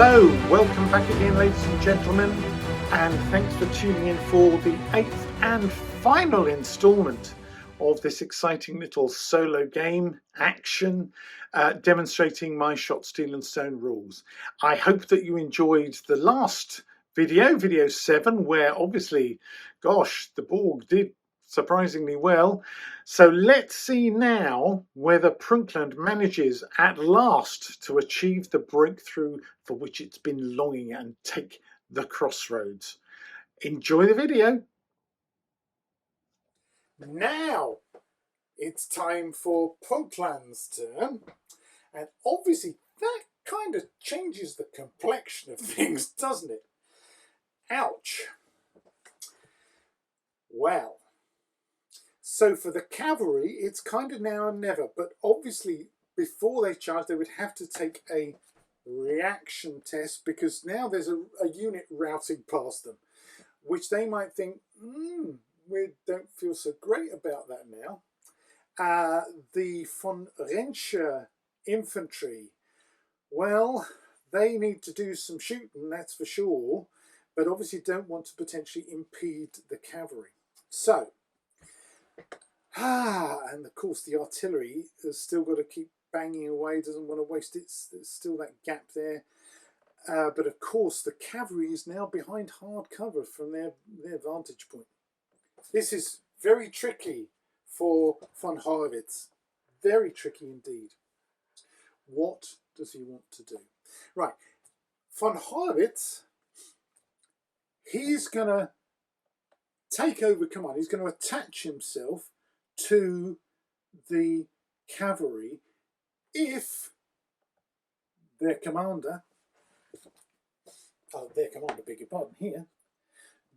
So, welcome back again, ladies and gentlemen, and thanks for tuning in for the 8th and final instalment of this exciting little solo game action demonstrating my shot, steel and stone rules. I hope that you enjoyed the last video 7, where obviously, gosh, the Borg did surprisingly well. So let's see now whether Prunkland manages at last to achieve the breakthrough for which it's been longing and take the crossroads. Enjoy the video. Now it's time for Prunkland's turn, and obviously that kind of changes the complexion of things, doesn't it? Ouch. Well, so for the cavalry, it's kind of now or never, but obviously before they charge, they would have to take a reaction test, because now there's a unit routing past them, which they might think, we don't feel so great about that now. The von Renscher infantry, well, they need to do some shooting, that's for sure, but obviously don't want to potentially impede the cavalry. So, and of course the artillery has still got to keep banging away, doesn't want to waste it, there's still that gap there. But of course the cavalry is now behind hard cover from their vantage point. This is very tricky for von Harwitz, very tricky indeed. What does he want to do? Right, von Harwitz, he's going to take over command, he's going to attach himself to the cavalry if their commander, beg your pardon here,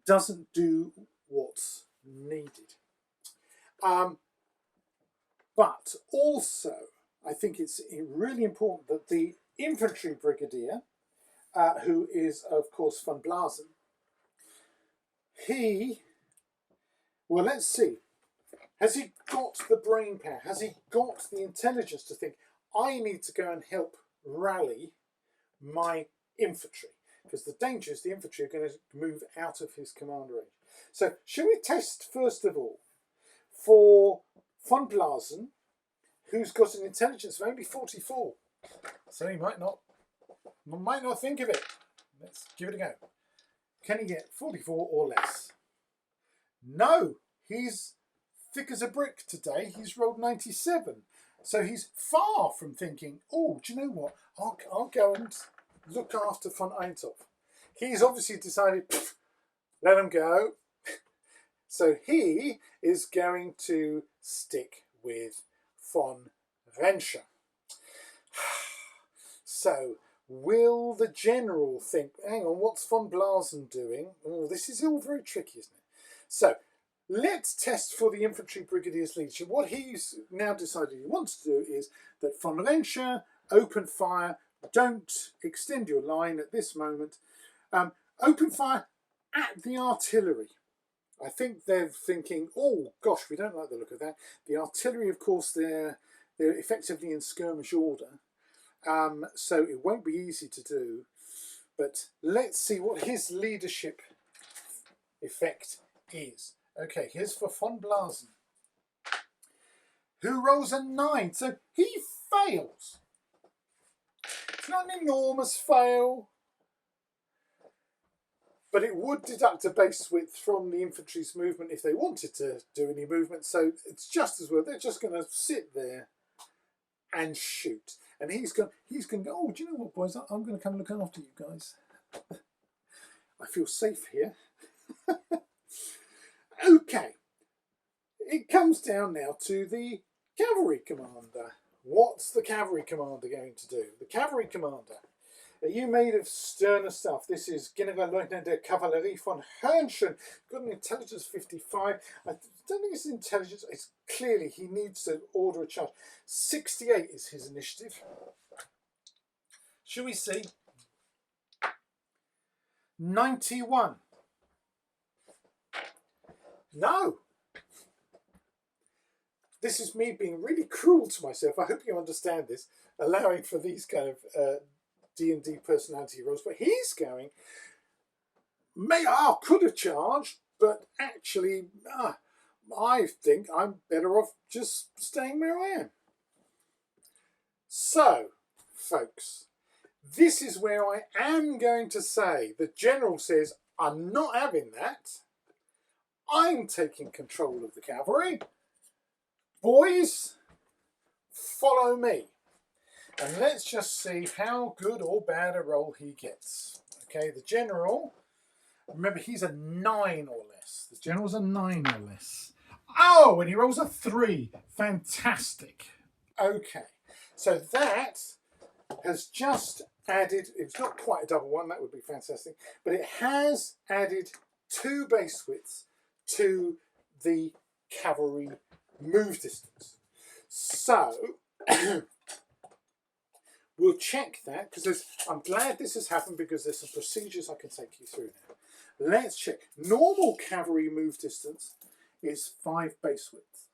doesn't do what's needed. But also, I think it's really important that the infantry brigadier, who is of course von Blasen, well, let's see. Has he got the brain power? Has he got the intelligence to think, I need to go and help rally my infantry? Because the danger is the infantry are going to move out of his command range. So, should we test first of all for von Blasen, who's got an intelligence of only 44? So he might not think of it. Let's give it a go. Can he get 44 or less? No, he's thick as a brick today. He's rolled 97. So he's far from thinking, oh, do you know what? I'll go and look after von Einthoff. He's obviously decided, let him go. So he is going to stick with von Renscher. So will the general think, hang on, what's von Blasen doing? Oh, this is all very tricky, isn't it? So let's test for the infantry brigadier's leadership. What he's now decided he wants to do is that von Renscher open fire, don't extend your line at this moment. Open fire at the artillery. I think they're thinking, oh gosh, we don't like the look of that. The artillery, of course, they're effectively in skirmish order. So it won't be easy to do. But let's see what his leadership effect is. Okay, here's for von Blasen, who rolls a 9. So he fails. It's not an enormous fail, but it would deduct a base width from the infantry's movement if they wanted to do any movement. So it's just as well. They're just going to sit there and shoot. And he's going to go, oh, do you know what, boys? I'm going to come look after you guys. I feel safe here. Okay. It comes down now to the cavalry commander. What's the cavalry commander going to do? The cavalry commander. Are you made of sterner stuff? This is Generalleutnant der Kavallerie von Hörnchen. Got an intelligence 55. I don't think it's intelligence. It's clearly he needs to order a charge. 68 is his initiative. Shall we see? 91. No. This is me being really cruel to myself. I hope you understand this. Allowing for these kind of D&D personality rolls, but he's going, I could have charged, but actually, I think I'm better off just staying where I am. So, folks, this is where I am going to say the general says, I'm not having that. I'm taking control of the cavalry. Boys, follow me. And let's just see how good or bad a roll he gets. Okay, the general, remember he's a 9 or less. The general's a 9 or less. Oh, and he rolls a 3. Fantastic. Okay, so that has just added, it's not quite a double one, that would be fantastic, but it has added 2 base widths to the cavalry move distance. So, we'll check that, because I'm glad this has happened, because there's some procedures I can take you through now. Let's check. Normal cavalry move distance is 5 base widths.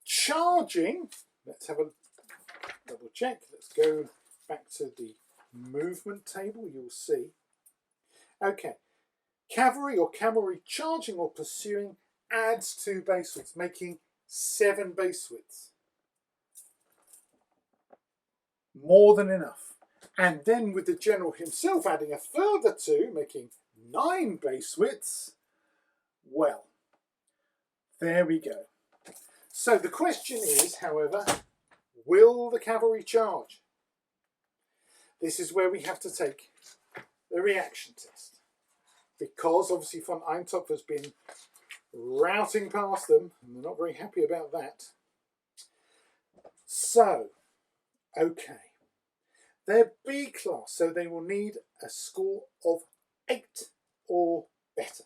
Charging, let's have a double check. Let's go back to the movement table, you'll see. Okay, cavalry or cavalry charging or pursuing adds 2 base widths, making 7 base widths. More than enough. And then with the general himself adding a further 2, making 9 base widths, well, there we go. So the question is, however, will the cavalry charge? This is where we have to take the reaction test. Because obviously von Eintopf has been routing past them, and they're not very happy about that. So, okay. They're B class, so they will need a score of 8 or better.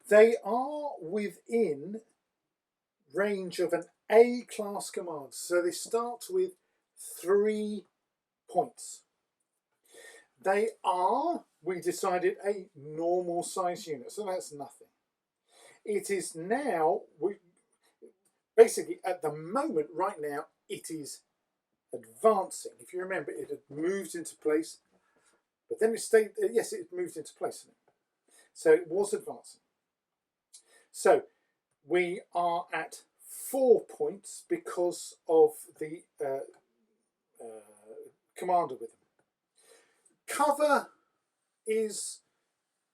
They are within range of an A class command, so they start with 3 points. They are, we decided, a normal size unit, so that's nothing. It is now, basically at the moment, right now, it is advancing. If you remember, it had moved into place, but then it stayed, yes, it moved into place. So it was advancing. So we are at 4 points because of the commander with them. Cover is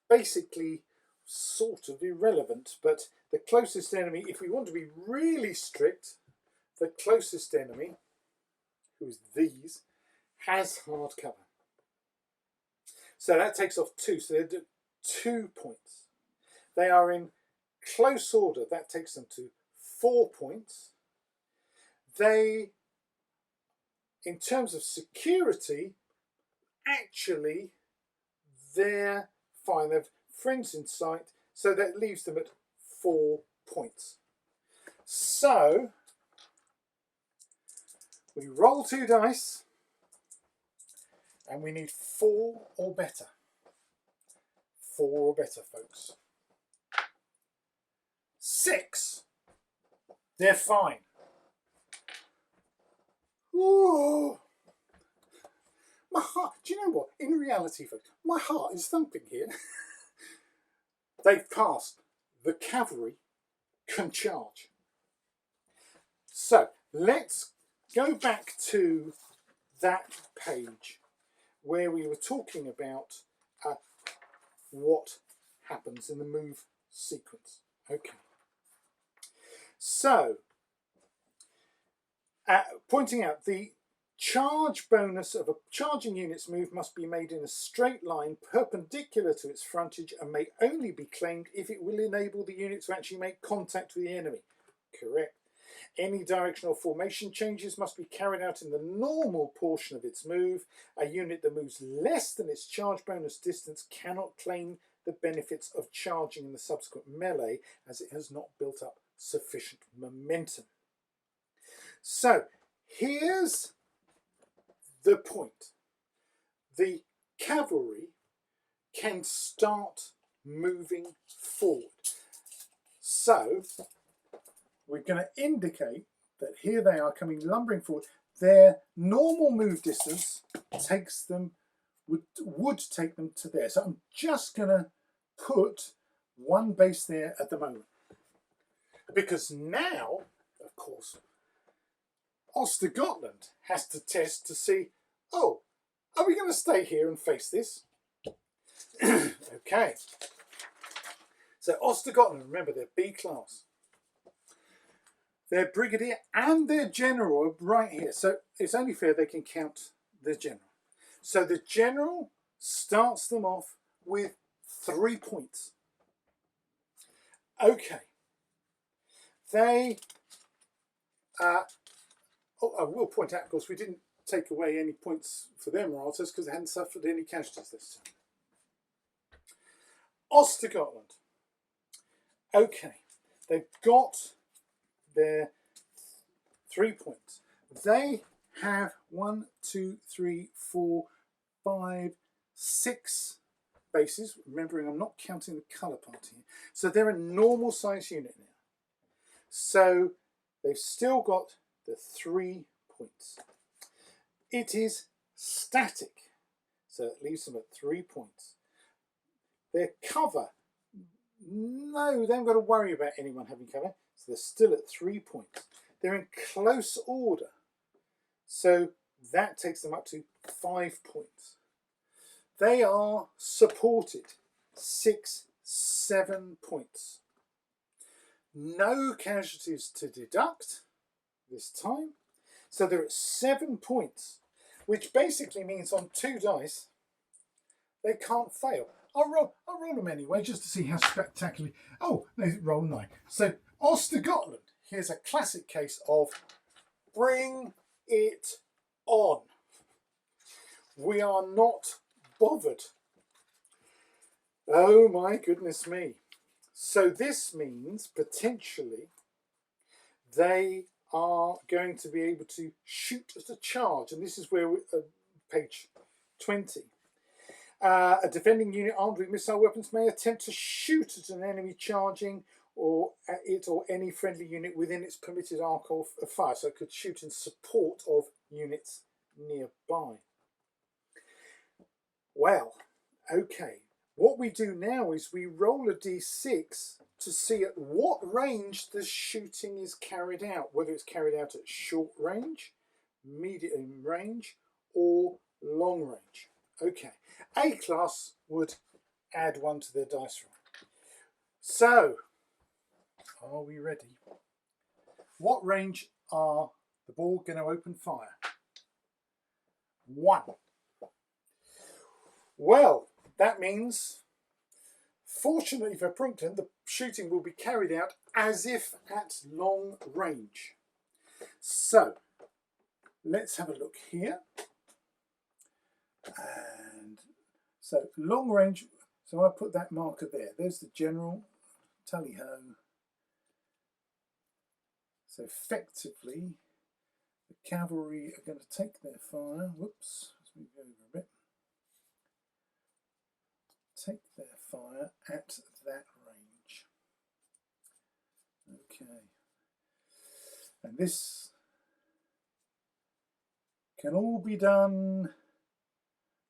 basically sort of irrelevant, but the closest enemy, if we want to be really strict, the closest enemy, who's these, has hard cover. So that takes off 2, so they do 2 points. They are in close order, that takes them to 4 points. They, in terms of security, actually, they're fine. They've friends in sight, so that leaves them at 4 points. So, we roll 2 dice, and we need 4 or better. 4 or better, folks. 6. They're fine. Ooh. My heart, do you know what? In reality, folks, my heart is thumping here. They've passed. The cavalry can charge. So, let's go back to that page where we were talking about what happens in the move sequence. Okay. So, pointing out the charge bonus of a charging unit's move must be made in a straight line perpendicular to its frontage and may only be claimed if it will enable the unit to actually make contact with the enemy. Correct. Any directional formation changes must be carried out in the normal portion of its move. A unit that moves less than its charge bonus distance cannot claim the benefits of charging in the subsequent melee, as it has not built up sufficient momentum. So, here's the point. The cavalry can start moving forward. So, we're going to indicate that here they are coming lumbering forward. their normal move distance takes them, would take them to there. So I'm just going to put one base there at the moment. Because now, of course, Ostergotland has to test to see, oh, are we going to stay here and face this? Okay. So Ostergotland, remember, they're B class. Their brigadier and their general are right here. So it's only fair they can count the general. So the general starts them off with 3 points. Okay. They, I will point out, of course, we didn't take away any points for their marauders because they hadn't suffered any casualties this time. Ostergotland. Okay. They've got their 3 points. They have 1, 2, 3, 4, 5, 6 bases. Remembering I'm not counting the colour part here. So they're a normal size unit now. So they've still got the 3 points. It is static. So it leaves them at 3 points. Their cover. No, they haven't got to worry about anyone having cover. So they're still at 3 points. They're in close order. So that takes them up to 5 points. They are supported. 6, 7 points. No casualties to deduct this time. So they're at 7 points, which basically means on 2 dice, they can't fail. I'll roll them anyway, just to see how spectacularly. Oh, they roll 9. So Ostergotland, here's a classic case of bring it on. We are not bothered. Oh my goodness me. So this means potentially they are going to be able to shoot at a charge, and this is where page 20. A defending unit armed with missile weapons may attempt to shoot at an enemy charging or at it or any friendly unit within its permitted arc of fire. So it could shoot in support of units nearby. Well, okay. What we do now is we roll a d6 to see at what range the shooting is carried out, whether it's carried out at short range, medium range, or long range. Okay, A class would add 1 to their dice roll. So, are we ready? What range are the ball going to open fire? 1. Well, that means, fortunately for Prunkland, the shooting will be carried out as if at long range. So, let's have a look here. And so, long range, so I put that marker there. There's the general, tally-ho. So, effectively, the cavalry are going to take their fire. Whoops, let's move over a bit. Take their fire at that range. Okay. And this can all be done.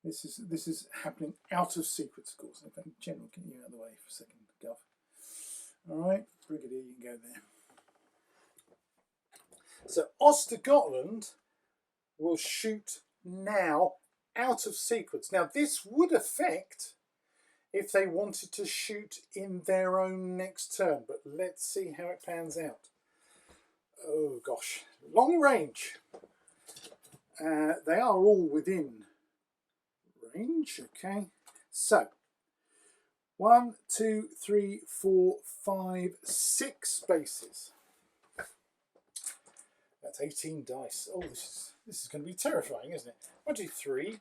This is happening out of sequence, of course. In fact, General, get you out of the way for a second, Gov. Alright, Brigadier, you can go there. So Ostergotland will shoot now out of sequence. Now this would affect if they wanted to shoot in their own next turn, but let's see how it pans out. Oh gosh, long range. They are all within range, okay. So 1, 2, 3, 4, 5, 6 bases. That's 18 dice. Oh, this is going to be terrifying, isn't it? 1, 2, 3,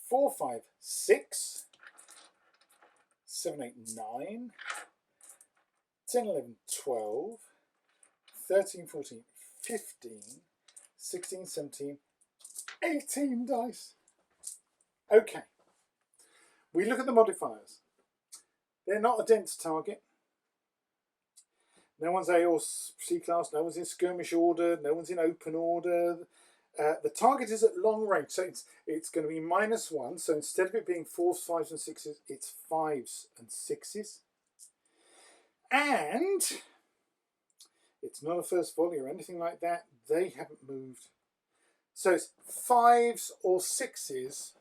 4, 5, 6, 7, 8, 9, 10, 11, 12, 13, 14, 15, 16, 17, 18 dice. Okay. We look at the modifiers. They're not a dense target. No one's A or C class, no one's in skirmish order, no one's in open order. the target is at long range, so it's going to be -1. So instead of it being 4s, 5s, and 6s, it's 5s and 6s. And it's not a first volley or anything like that. They haven't moved. So it's 5s or 6s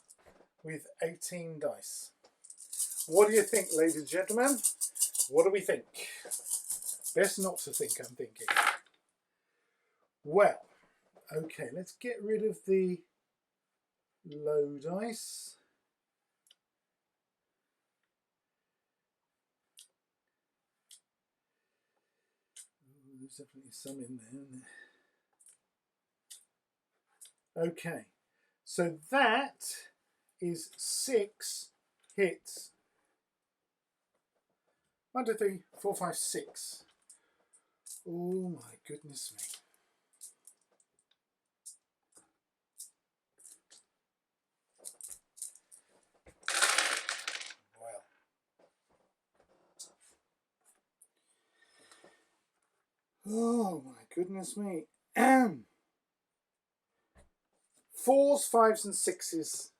with 18 dice. What do you think, ladies and gentlemen? What do we think? Best not to think, I'm thinking. Well, okay, let's get rid of the low dice. There's definitely some in there, isn't there? Okay, so that is 6 hits. 1, 2, 3, 4, 5, 6. Oh my goodness me. Well. Oh my goodness me. 4s, 5s and 6s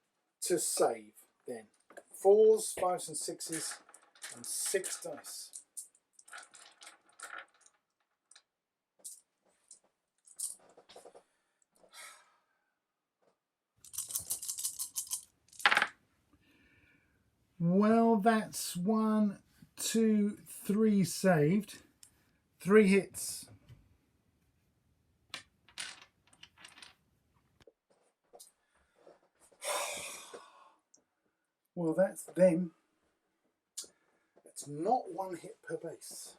to save then. 4s, 5s and 6s and 6 dice. Well, that's 1, 2, 3 saved. 3 hits. Well, that's them. That's not 1 hit per base.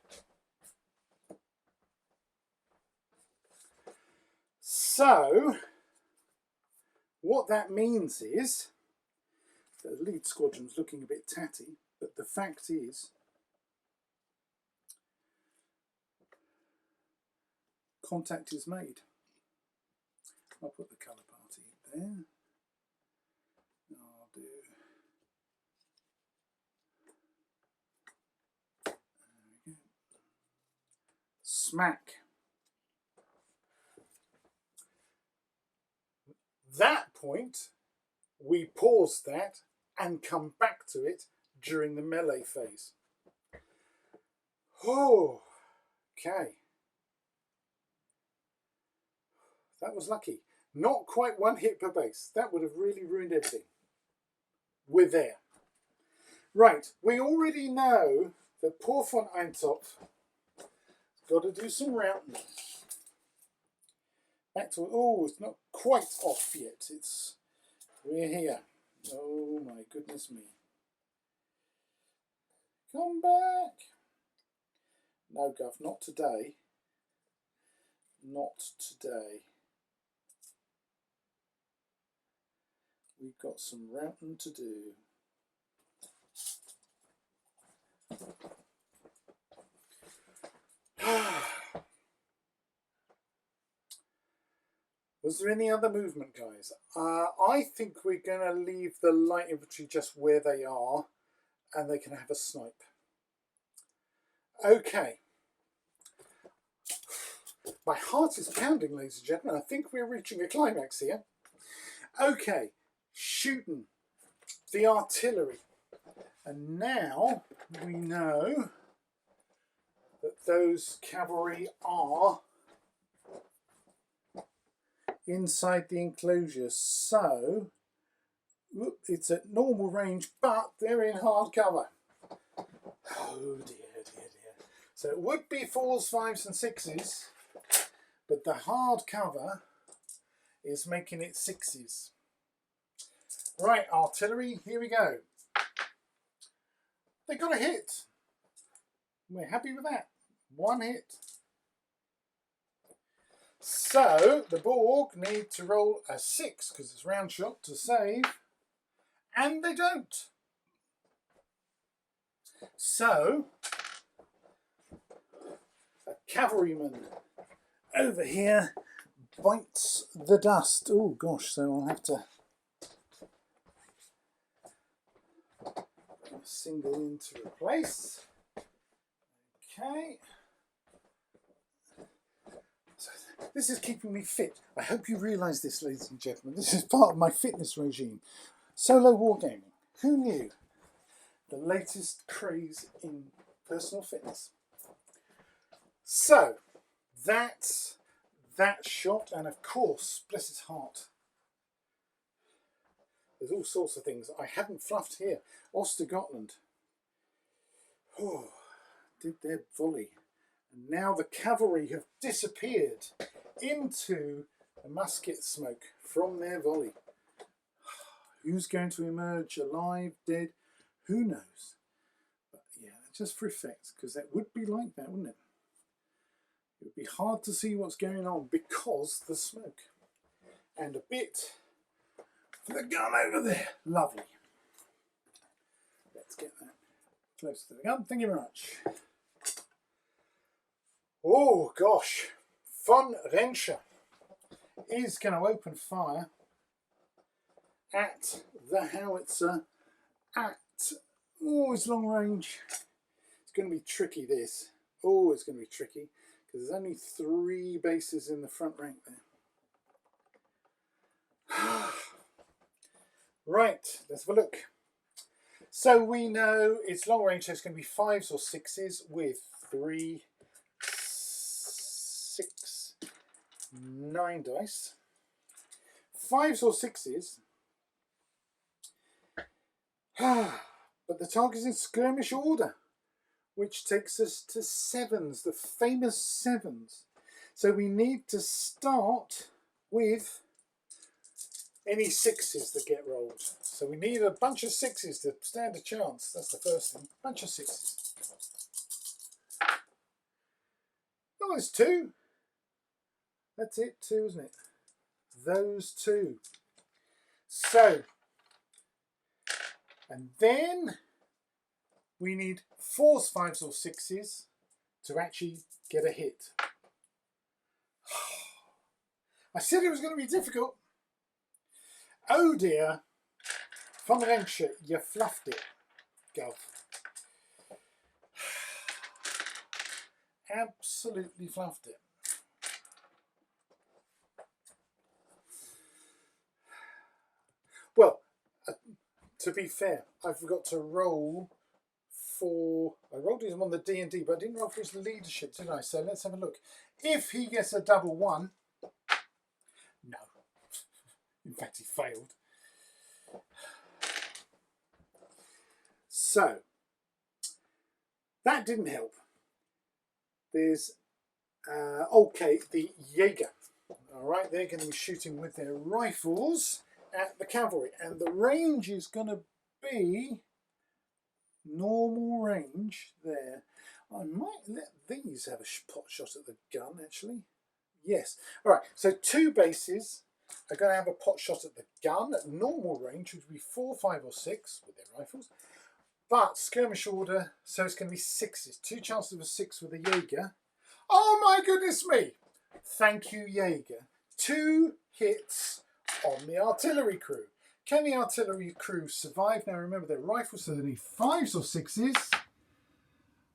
So, what that means is the lead squadron's looking a bit tatty, but the fact is contact is made. I'll put the colour party there. I'll do... There we go. Smack. That point, we pause that and come back to it during the melee phase. Oh, okay. That was lucky. Not quite 1 hit per base. That would have really ruined everything. We're there. Right, we already know that poor von Eintopf has got to do some routing. Back to, oh, it's not quite off yet. We're here. Oh my goodness me. Come back. No, Gov, not today. Not today. We've got some routing to do. Was there any other movement, guys? I think we're going to leave the light infantry just where they are, and they can have a snipe. Okay. My heart is pounding, ladies and gentlemen. I think we're reaching a climax here. Okay, shooting the artillery. And now we know that those cavalry are inside the enclosure. So, it's at normal range, but they're in hard cover. Oh dear, dear, dear. So it would be 4s, 5s and 6s, but the hard cover is making it 6s. Right, artillery, here we go. They got a hit. We're happy with that. 1 hit. So the Borg need to roll a 6 because it's round shot to save, and they don't. So a cavalryman over here bites the dust. Oh gosh, so I'll have to single in to replace. Okay. So This is keeping me fit. I hope you realise this, ladies and gentlemen. This is part of my fitness regime. Solo wargaming. Who knew? The latest craze in personal fitness. So, that's that shot, and of course, bless his heart, there's all sorts of things I haven't fluffed here. Ostergotland did their volley, and now the cavalry have disappeared into the musket smoke from their volley. Who's going to emerge alive, dead? Who knows? But yeah, just for effect, because that would be like that, wouldn't it? It would be hard to see what's going on because the smoke. And a bit for the gun over there. Lovely. Let's get that close to the gun. Thank you very much. Oh gosh. Von Renscher is going to open fire at the howitzer at, it's long range. It's going to be tricky, this. Oh, it's going to be tricky because there's only 3 bases in the front rank there. Right, let's have a look. So we know it's long range, so it's going to be 5s or 6s with 3, 6, 9 dice. 5s or 6s. But the target is in skirmish order, which takes us to 7s, the famous 7s. So we need to start with any 6s that get rolled. So we need a bunch of 6s to stand a chance. That's the first thing. Bunch of 6s. Oh, there's 2. That's it, 2, isn't it? Those 2. So, and then we need 4s, 5s or 6s to actually get a hit. I said it was going to be difficult. Oh dear. Von Renscher, you fluffed it. Gov. Absolutely fluffed it. Well, to be fair, I forgot to roll for... I rolled him on the D&D, but I didn't roll for his leadership, did I? So let's have a look. If he gets a double 1... No. In fact, he failed. So, that didn't help. There's, okay, the Jaeger. All right, they're going to be shooting with their rifles at the cavalry. And the range is going to be normal range there. I might let these have a pot shot at the gun, actually. Yes. All right, so 2 bases are going to have a pot shot at the gun at normal range, which would be 4, 5 or 6 with their rifles. But skirmish order, so it's going to be 6s. 2 chances of a 6 with a Jaeger. Oh my goodness me! Thank you, Jaeger. 2 hits on the artillery crew. Can the artillery crew survive? Now remember, they're rifles, so they need 5s or 6s.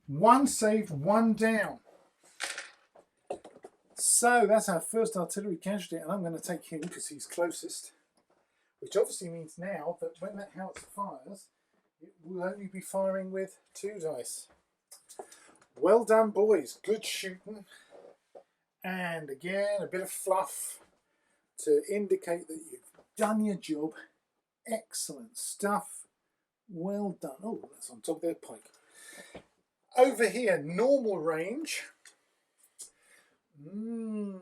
1 saved, 1 down. So that's our first artillery casualty, and I'm going to take him because he's closest. Which obviously means now that when that howitzer fires, it will only be firing with 2 dice. Well done, boys. Good shooting. And again, a bit of fluff to indicate that you've done your job. Excellent stuff. Well done. Oh, that's on top of their pike. Over here, normal range. Now,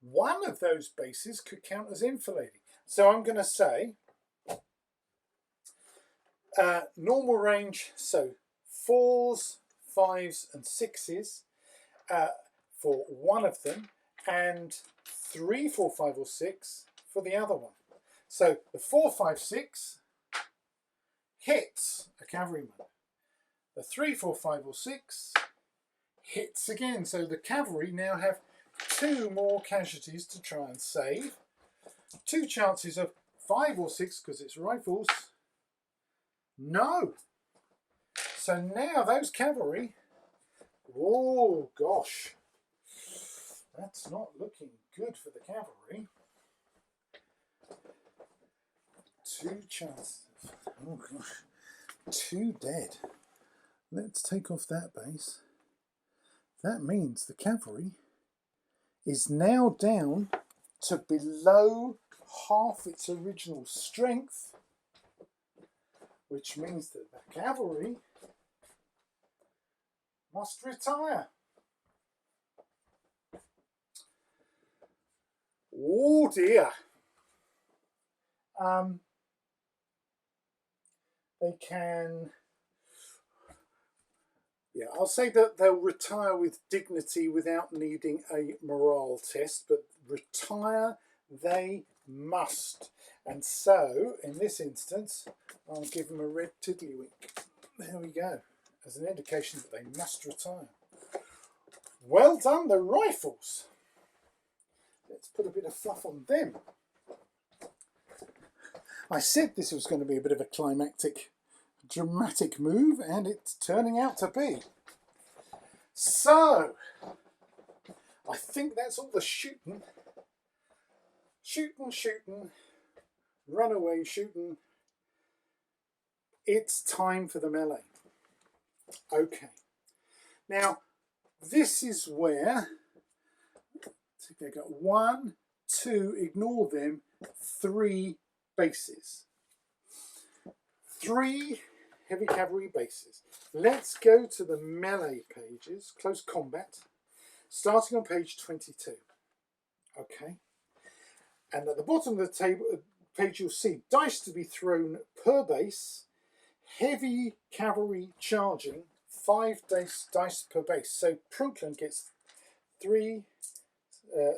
one of those bases could count as enfilading. So I'm going to say normal range, so 4s, 5s and 6s for one of them, and 3, 4, 5 or 6 for the other one. So the 4, 5, 6 hits a cavalryman. The 3, 4, 5 or 6 hits again. So the cavalry now have 2 more casualties to try and save. 2 chances of 5 or 6 because it's rifles. No. So now those cavalry, oh gosh, That's not looking good for the cavalry. 2 chances. Oh gosh. 2 dead. Let's take off that base. That means the cavalry is now down to below half its original strength, which means that the cavalry must retire. Oh dear. They can, yeah, I'll say that they'll retire with dignity without needing a morale test, but retire they must. And so, in this instance, I'll give them a red tiddlywink. There we go, as an indication that they must retire. Well done, the rifles. Let's put a bit of fluff on them. I said this was going to be a bit of a climactic, dramatic move, and it's turning out to be. So, I think that's all the shooting. Shooting, run away shooting. It's time for the melee. Okay. Now, this is where, I think they got 1, 2, ignore them, 3 bases. 3 heavy cavalry bases. Let's go to the melee pages, close combat, starting on page 22. Okay. And at the bottom of the page you'll see dice to be thrown per base, heavy cavalry charging, 5 dice per base. So Prunkland gets 3,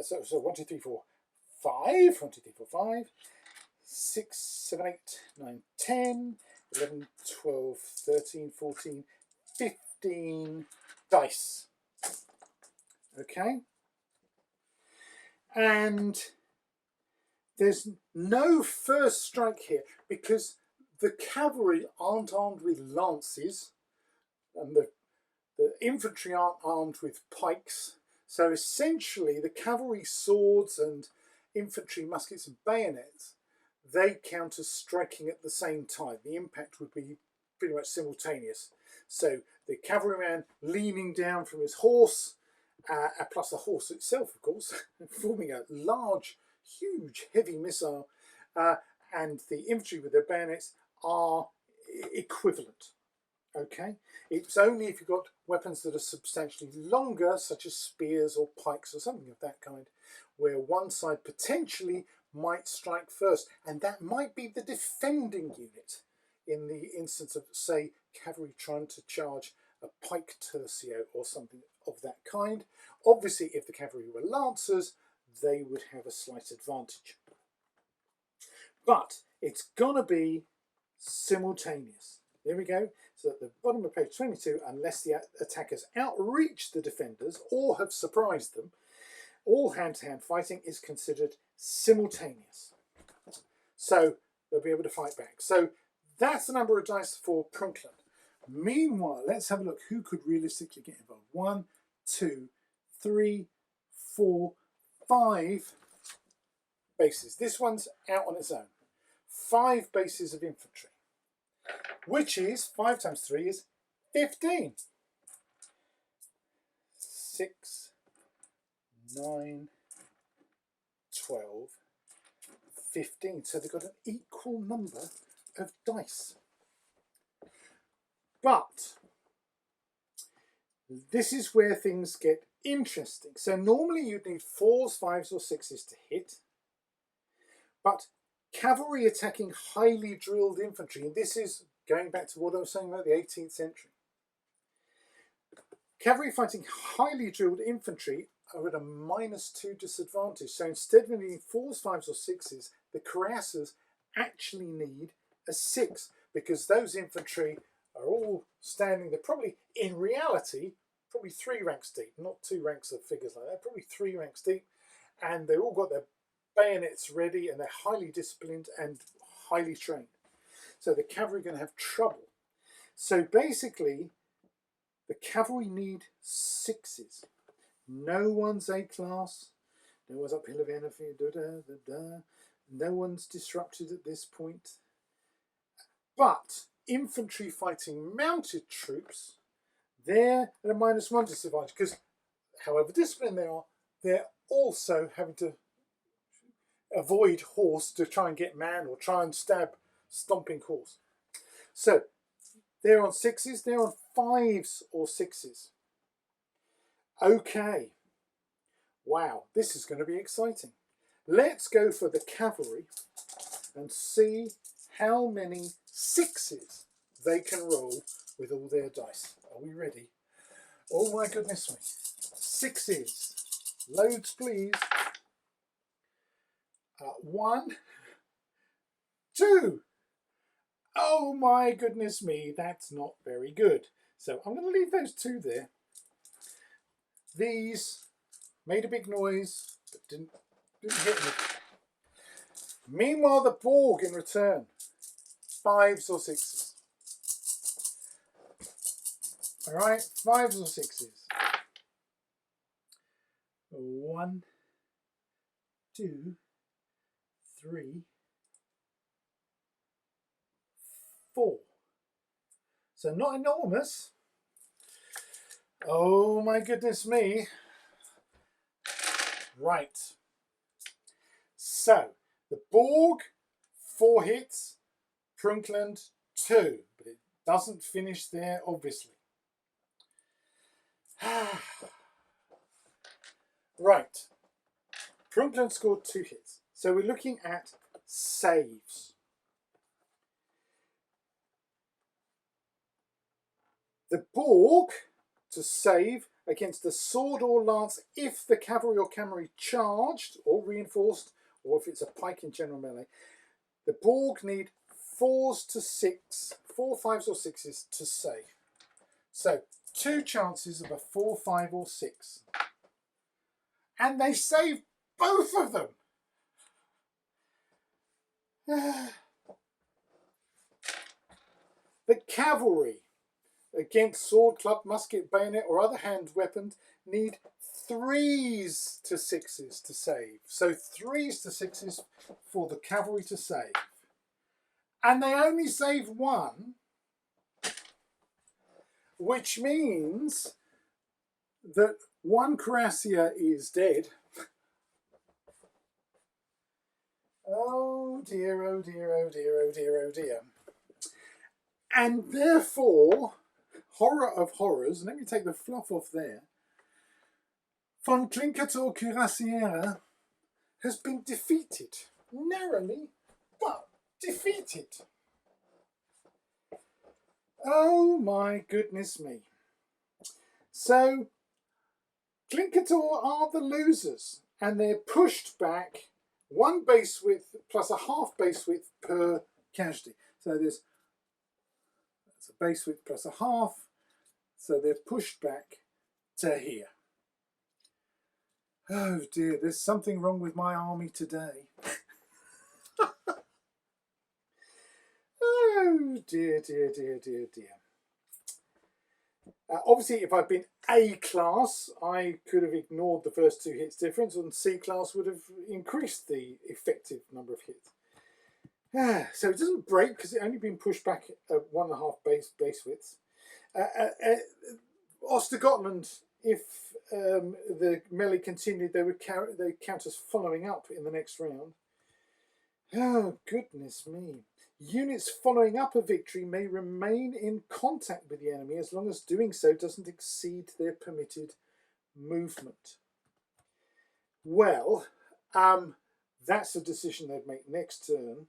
so 1, 2, 3, 4, 5, 1, 2, 3, 4, 5, 6, 7, 8, 9, 10, 11, 12, 13, 14, 15 dice. Okay? And there's no first strike here because the cavalry aren't armed with lances and the infantry aren't armed with pikes. So essentially the cavalry swords and infantry muskets and bayonets, they count as striking at the same time. The impact would be pretty much simultaneous. So the cavalryman leaning down from his horse, plus the horse itself, of course, forming a large, huge, heavy missile, and the infantry with their bayonets are equivalent. Okay, it's only if you've got weapons that are substantially longer, such as spears or pikes or something of that kind, where one side potentially might strike first, and that might be the defending unit in the instance of, say, cavalry trying to charge a pike tercio or something of that kind. Obviously, if the cavalry were lancers, they would have a slight advantage. But it's gonna be simultaneous. There we go. So at the bottom of page 22, unless the attackers outreach the defenders or have surprised them, all hand-to-hand fighting is considered simultaneous. So they'll be able to fight back. So that's the number of dice for Prunkland. Meanwhile, let's have a look who could realistically get involved. 1, 2, 3, 4, 5 bases. This one's out on its own. 5 bases of infantry, which is 5 times 3 is 15. 6, 9, 12, 15. So they've got an equal number of dice. But this is where things get interesting. So normally you'd need 4s, 5s or 6s to hit. But cavalry attacking highly drilled infantry, and this is going back to what I was saying about the 18th century. Cavalry fighting highly drilled infantry are at a -2 disadvantage. So instead of needing 4s, 5s or 6s, the cuirassiers actually need a 6 because those infantry are all standing there, probably in reality, probably 3 ranks deep, not 2 ranks of figures like that, probably 3 ranks deep, and they've all got their bayonets ready and they're highly disciplined and highly trained. So the cavalry are going to have trouble. So basically, the cavalry need 6s. No one's A-class. No one's uphill of anything. No one's disrupted at this point. But infantry fighting mounted troops, they're at a -1 disadvantage because, however disciplined they are, they're also having to avoid horse to try and get man or try and stab stomping horse. So they're on 6s, they're on 5s or 6s. Okay. Wow, this is going to be exciting. Let's go for the cavalry and see how many 6s they can roll with all their dice. Are we ready? Oh my goodness me. 6s. Loads, please. 1, 2. Oh my goodness me, that's not very good. So I'm going to leave those 2 there. These made a big noise, but didn't hit me. Meanwhile, the Borg in return, 5s or 6s. All right, 5s or 6s. 1, 2, 3, 4. So not enormous. Oh my goodness me. Right. So the Borg, 4 hits, Prunkland 2, but it doesn't finish there, obviously. Right. Prunkland scored 2 hits. So we're looking at saves. The Borg to save against the sword or lance if the cavalry or cavalry charged or reinforced, or if it's a pike in general melee. The Borg need 4s to 6, 4, 5s or 6s to save. So 2 chances of a 4, 5 or 6. And they save both of them. The cavalry against sword, club, musket, bayonet or other hand weapons need 3s to 6s to save. So 3s to 6s for the cavalry to save. And they only save 1, which means that 1 cuirassier is dead. Oh dear, oh dear, oh dear, oh dear, oh dear. And therefore, horror of horrors, let me take the fluff off there, von Klinkertor Cuirassiere has been defeated. Narrowly, but defeated. Oh my goodness me. So, Klinkertor are the losers, and they're pushed back 1 base width plus a half base width per casualty. So that's a base width plus a half, so they're pushed back to here. Oh dear, there's something wrong with my army today. Oh dear, dear, dear, dear, dear. Obviously, if I'd been A class, I could have ignored the first 2 hits difference, and C class would have increased the effective number of hits. So it doesn't break because it's only been pushed back at 1.5 base widths. Ostergotland, if the melee continued, they count as following up in the next round. Oh, goodness me. Units following up a victory may remain in contact with the enemy as long as doing so doesn't exceed their permitted movement. Well, that's a decision they'd make next turn.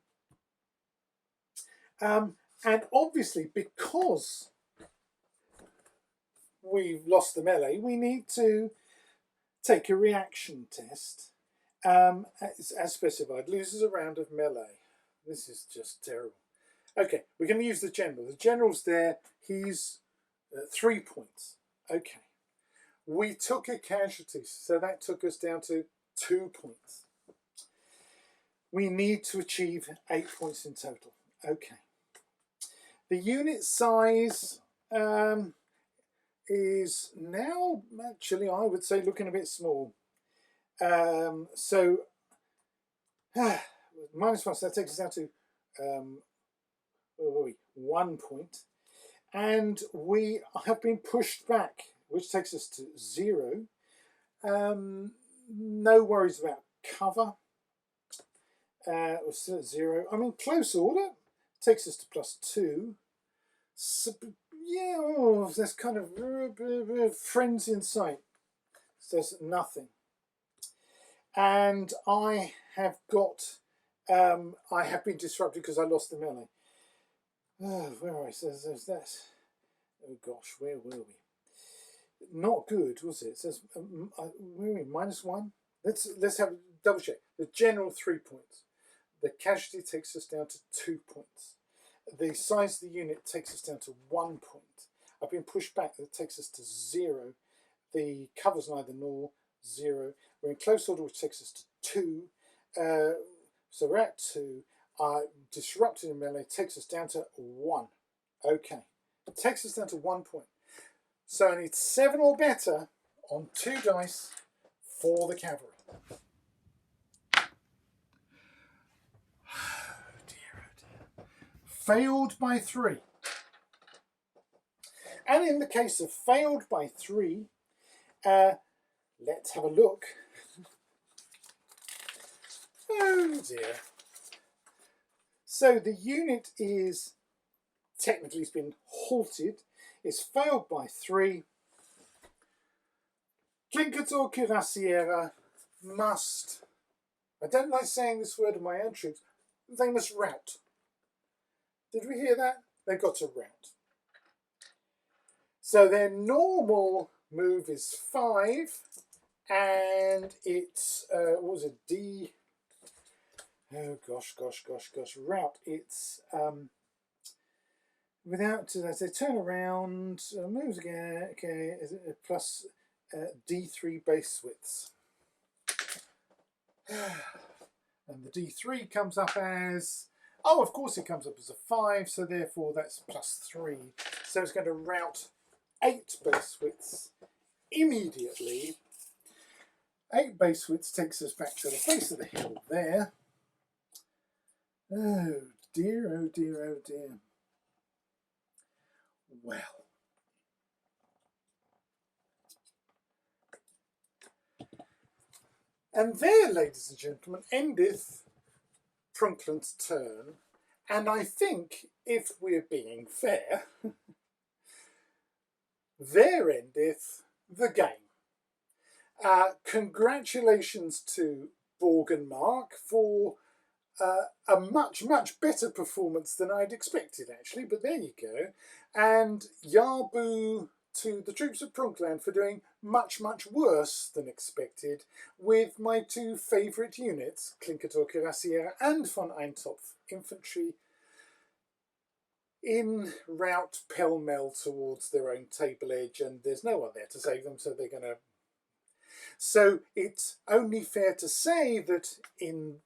And obviously, because we've lost the melee, we need to take a reaction test as specified. Loses a round of melee. This is just terrible. Okay, we're going to use the general. The general's there. He's 3 points. Okay. We took a casualty, so that took us down to 2 points. We need to achieve 8 points in total. Okay. The unit size, is now actually, I would say, looking a bit small. So -1, so that takes us down to 1 point. And we have been pushed back, which takes us to 0. No worries about cover. We're still at 0. I mean, close order takes us to +2. So, yeah, oh, there's kind of friends in sight. So there's nothing. And I have got, I have been disrupted because I lost the melee. Oh, where are we? There's that. Oh gosh, where were we? Not good, was it? It says, where are we? -1. Let's have a double check. The general 3 points. The casualty takes us down to 2 points. The size of the unit takes us down to 1 point. I've been pushed back. That takes us to 0. The cover's neither nor, 0. We're in close order, which takes us to 2. So we're at 2. Disrupted in melee takes us down to 1. Okay. It takes us down to 1 point. So I need 7 or better on 2 dice for the cavalry. Oh dear. Failed by 3. And in the case of failed by 3, let's have a look. Oh dear. So the unit is technically has been halted. It's failed by 3. Clincator Cuirassiera must, I don't like saying this word of my own troops, they must rout. Did we hear that? They've got to rout. So their normal move is 5, and it's, what was it, D? Oh gosh, rout. It's, without, as they turn around, moves again, okay, plus D3 base widths. And the D3 comes up as, oh, of course it comes up as a 5, so therefore that's +3. So it's going to rout 8 base widths immediately. 8 base widths takes us back to the base of the hill there. Oh dear, oh dear, oh dear. Well. And there, ladies and gentlemen, endeth Prunkland's turn. And I think, if we're being fair, there endeth the game. Congratulations to Borgenmark for a much better performance than I'd expected, actually, but there you go. And Yarbu to the troops of Prunkland for doing much worse than expected with my 2 favourite units, Clincator Cuirassiera and von Eintopf infantry, in route pell-mell towards their own table edge, and there's no one there to save them, so they're going to... So it's only fair to say that in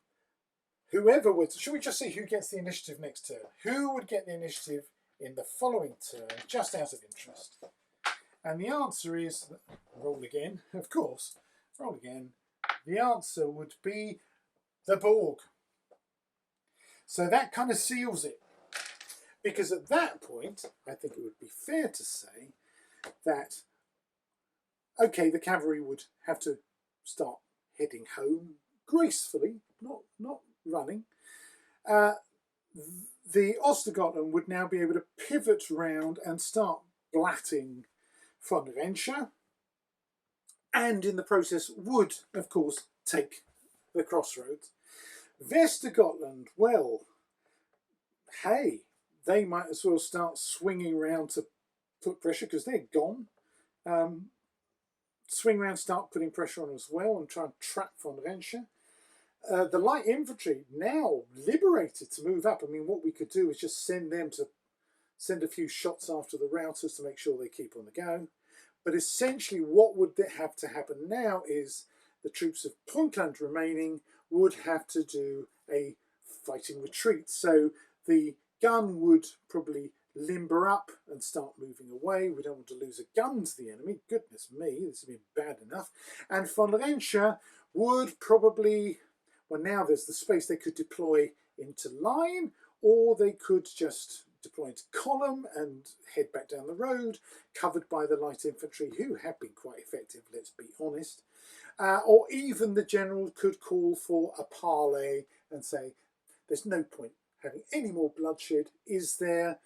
whoever would... Should we just see who gets the initiative next turn? Who would get the initiative in the following turn, just out of interest? And the answer is... Roll again, of course. Roll again. The answer would be the Borg. So that kind of seals it. Because at that point, I think it would be fair to say that, okay, the cavalry would have to start heading home gracefully, not running. The Ostergotland would now be able to pivot round and start blatting von Renscher, and in the process would, of course, take the crossroads. Westergotland, well, hey, they might as well start swinging round to put pressure, because they're gone. Swing round, start putting pressure on as well, and try and trap von Renscher. The light infantry, now liberated to move up. I mean, what we could do is just send them to send a few shots after the routers to make sure they keep on the go. But essentially what would have to happen now is the troops of Prunkland remaining would have to do a fighting retreat. So the gun would probably limber up and start moving away. We don't want to lose a gun to the enemy. Goodness me, this has been bad enough. And von Renscher would probably, well, now there's the space, they could deploy into line, or they could just deploy into column and head back down the road, covered by the light infantry, who have been quite effective, let's be honest. Or even the general could call for a parley and say, there's no point having any more bloodshed, is there?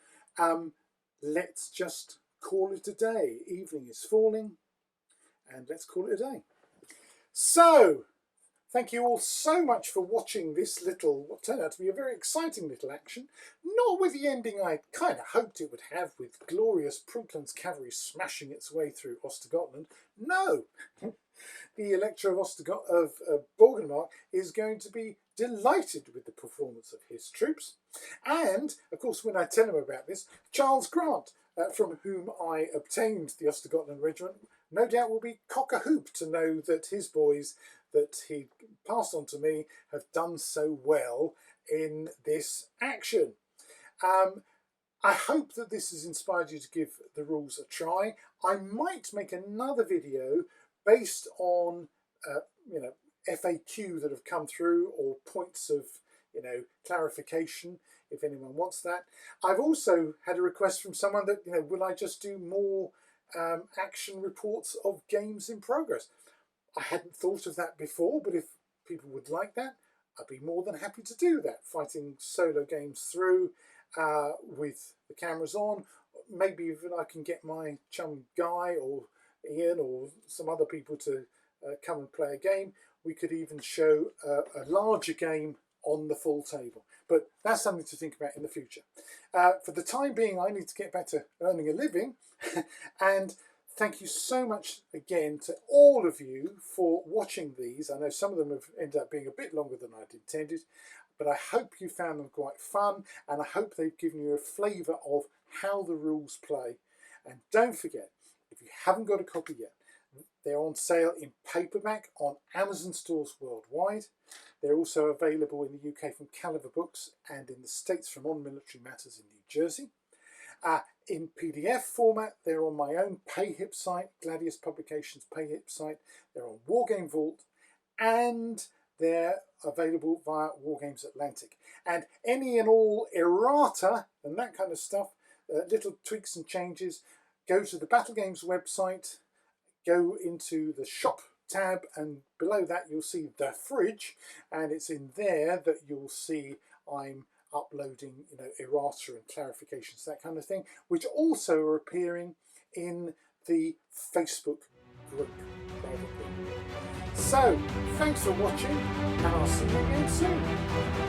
Let's just call it a day. Evening is falling, and let's call it a day. So, thank you all so much for watching this little, what turned out to be a very exciting little action. Not with the ending I kind of hoped it would have, with glorious Prunkland's cavalry smashing its way through Ostergotland. No! The Elector of Borgenmark is going to be delighted with the performance of his troops. And, of course, when I tell him about this, Charles Grant, from whom I obtained the Ostergotland regiment, no doubt will be cock-a-hoop to know that his boys that he passed on to me have done so well in this action. I hope that this has inspired you to give the rules a try. I might make another video based on FAQ that have come through, or points of clarification, if anyone wants that. I've also had a request from someone that will I just do more action reports of games in progress. I hadn't thought of that before, but if people would like that, I'd be more than happy to do that. Fighting solo games through with the cameras on. Maybe even I can get my chum Guy or Ian or some other people to come and play a game. We could even show a larger game on the full table. But that's something to think about in the future. For the time being, I need to get back to earning a living. And thank you so much again to all of you for watching these. I know some of them have ended up being a bit longer than I'd intended, but I hope you found them quite fun, and I hope they've given you a flavour of how the rules play. And don't forget, if you haven't got a copy yet, they're on sale in paperback on Amazon stores worldwide. They're also available in the UK from Caliber Books, and in the States from On Military Matters in New Jersey. In PDF format, they're on my own PayHip site, Gladius Publications PayHip site. They're on Wargame Vault, and they're available via Wargames Atlantic. And any and all errata and that kind of stuff, little tweaks and changes, go to the Battle Games website, go into the shop tab, and below that you'll see the fridge, and it's in there that you'll see I'm uploading errata and clarifications, that kind of thing, which also are appearing in the Facebook group. So thanks for watching, and I'll see you again soon.